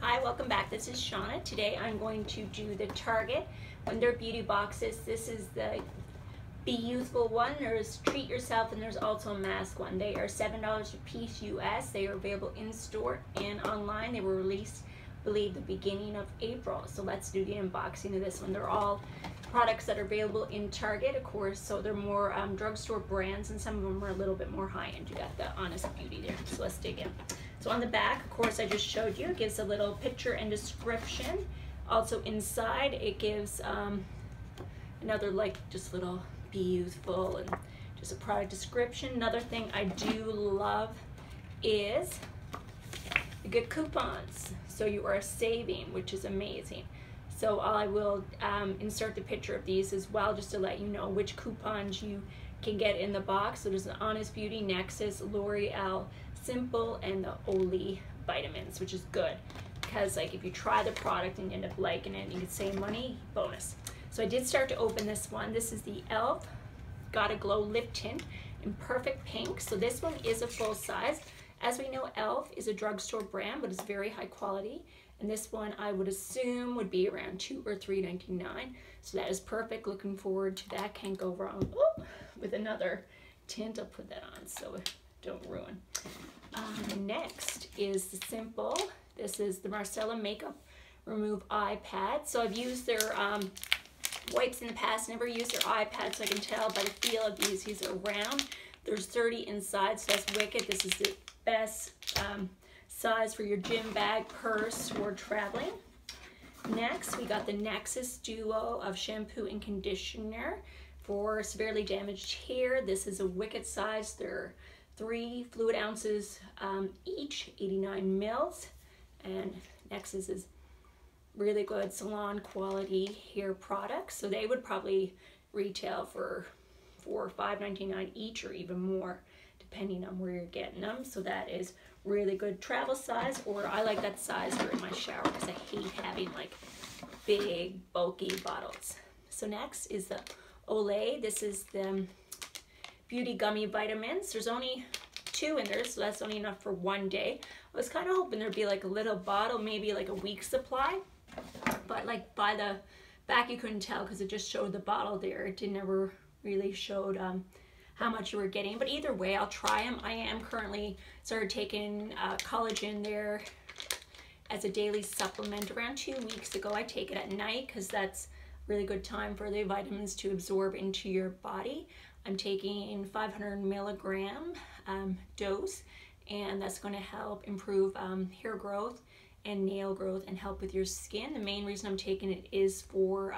Hi, welcome back. This is Shauna. Today I'm going to do the Target Wonder Beauty boxes. This is the Be Youthful one. There's Treat Yourself and there's also a mask one. They are $7 a piece US. They are available in store and online. They were released, I believe, the beginning of April. So let's do the unboxing of this one. They're all products that are available in Target, of course, so they're more drugstore brands, and some of them are a little bit more high-end. You got the Honest Beauty there, so let's dig in. So on the back, of course, I just showed you, it gives a little picture and description. Also inside, it gives another just little Be Youthful and just a product description. Another thing I do love is you get coupons, so you are saving, which is amazing. So I will insert the picture of these as well, just to let you know which coupons you can get in the box. So there's the Honest Beauty, Nexus, L'Oreal, Simple, and the Olay vitamins, which is good because like if you try the product and you end up liking it and you can save money, bonus. So I did start to open this one. This is the e.l.f. Gotta Glow Lip Tint in Perfect Pink. So this one is a full size. As we know, e.l.f. is a drugstore brand, but it's very high quality. And this one I would assume would be around $2 or $3.99. So that is perfect. Looking forward to that. Can't go wrong. Oh, with another tint. I'll put that on so it don't ruin. Next is the Simple. This is the Marcella Makeup Remove Eye Pad. So I've used their wipes in the past. Never used their iPad, so I can tell by the feel of these. These are round. There's 30 inside, so that's wicked. This is the best size for your gym bag, purse, or traveling. Next, we got the Nexus Duo of shampoo and conditioner for severely damaged hair. This is a wicked size. They're 3 fluid ounces each, 89 mils. And Nexus is really good salon quality hair products. So they would probably retail for $4 or $5.99 each, or even more, depending on where you're getting them. So that is really good travel size, or I like that size for in my shower because I hate having like big bulky bottles. So next is the Olay. This is the Beauty Gummy Vitamins. There's only 2 in there, so that's only enough for 1 day. I was kind of hoping there'd be like a little bottle, maybe like a week's supply, but like by the back you couldn't tell because it just showed the bottle there. It never really showed how much you were getting, but either way I'll try them. I am currently started taking collagen there as a daily supplement. Around 2 weeks ago I take it at night because that's really good time for the vitamins to absorb into your body. I'm taking 500 milligram dose, and that's going to help improve hair growth and nail growth and help with your skin. The main reason I'm taking it is for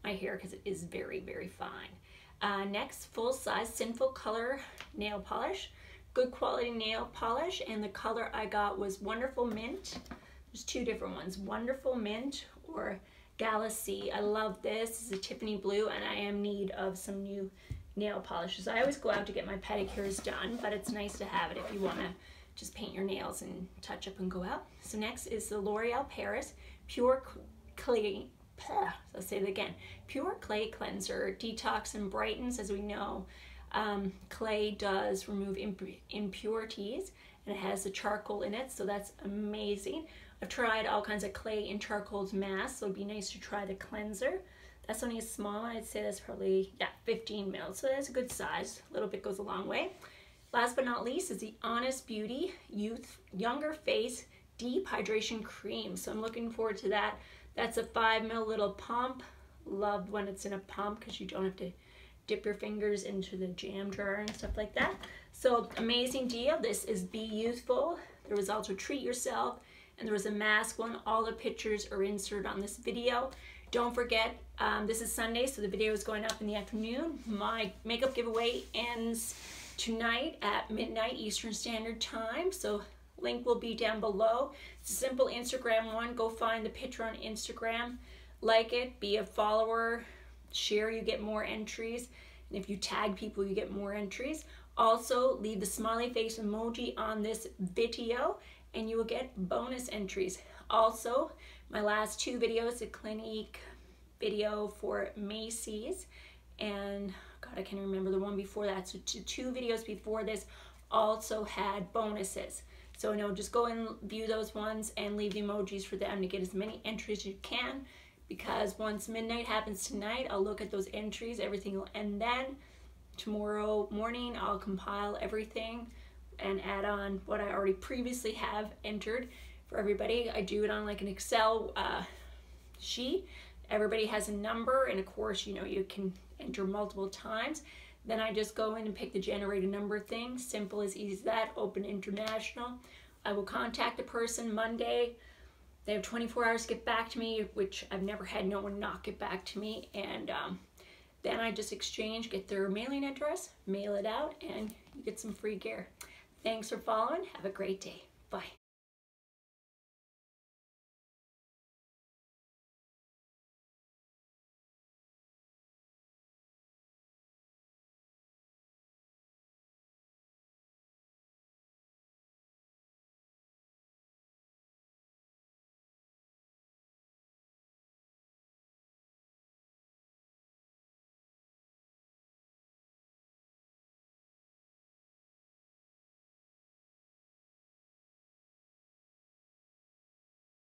my hair because it is very, very fine. Next, full size Sinful Color nail polish. Good quality nail polish, and the color I got was Wonderful Mint. There's 2 different ones, Wonderful Mint or Galaxy. I love this. This is a Tiffany blue, and I am in need of some new nail polishes. I always go out to get my pedicures done, but it's nice to have it if you want to just paint your nails and touch up and go out. So next is the L'Oreal Paris Pure Clay. I'll say it again. Pure Clay Cleanser, detox and brightens. As we know, clay does remove impurities, and it has the charcoal in it, so that's amazing. I've tried all kinds of clay and charcoal masks, so it'd be nice to try the cleanser. That's only a small one. I'd say that's probably 15 mils, so that's a good size. A little bit goes a long way. Last but not least is the Honest Beauty Younger Face Deep Hydration Cream. So I'm looking forward to that. That's a 5 ml little pump. Love when it's in a pump because you don't have to dip your fingers into the jam jar and stuff like that. So amazing deal. This is Be Youthful. There was also Treat Yourself, and there was a mask one. All the pictures are inserted on this video. Don't forget, this is Sunday, so the video is going up in the afternoon. My makeup giveaway ends tonight at midnight Eastern Standard Time, so link will be down below. It's a simple Instagram one. Go find the picture on Instagram, like it, be a follower, share, you get more entries, and if you tag people you get more entries. Also leave the smiley face emoji on this video and you will get bonus entries. Also, my last 2 videos, a Clinique video for Macy's, and God, I can't remember the one before that. So 2 videos before this also had bonuses. So no, just go and view those ones and leave the emojis for them to get as many entries as you can, because once midnight happens tonight, I'll look at ththose entries, everything will end then. Tomorrow morning, I'll compile everything and add on what I already previously have entered for everybody. I do it on like an Excel sheet. Everybody has a number, and of course, you know, you can enter multiple times. Then I just go in and pick the generated number thing. Simple as easy as that. Open international. I will contact the person Monday. They have 24 hours to get back to me, which I've never had no one not get back to me. And then I just exchange, get their mailing address, mail it out, and you get some free gear. Thanks for following. Have a great day. Bye.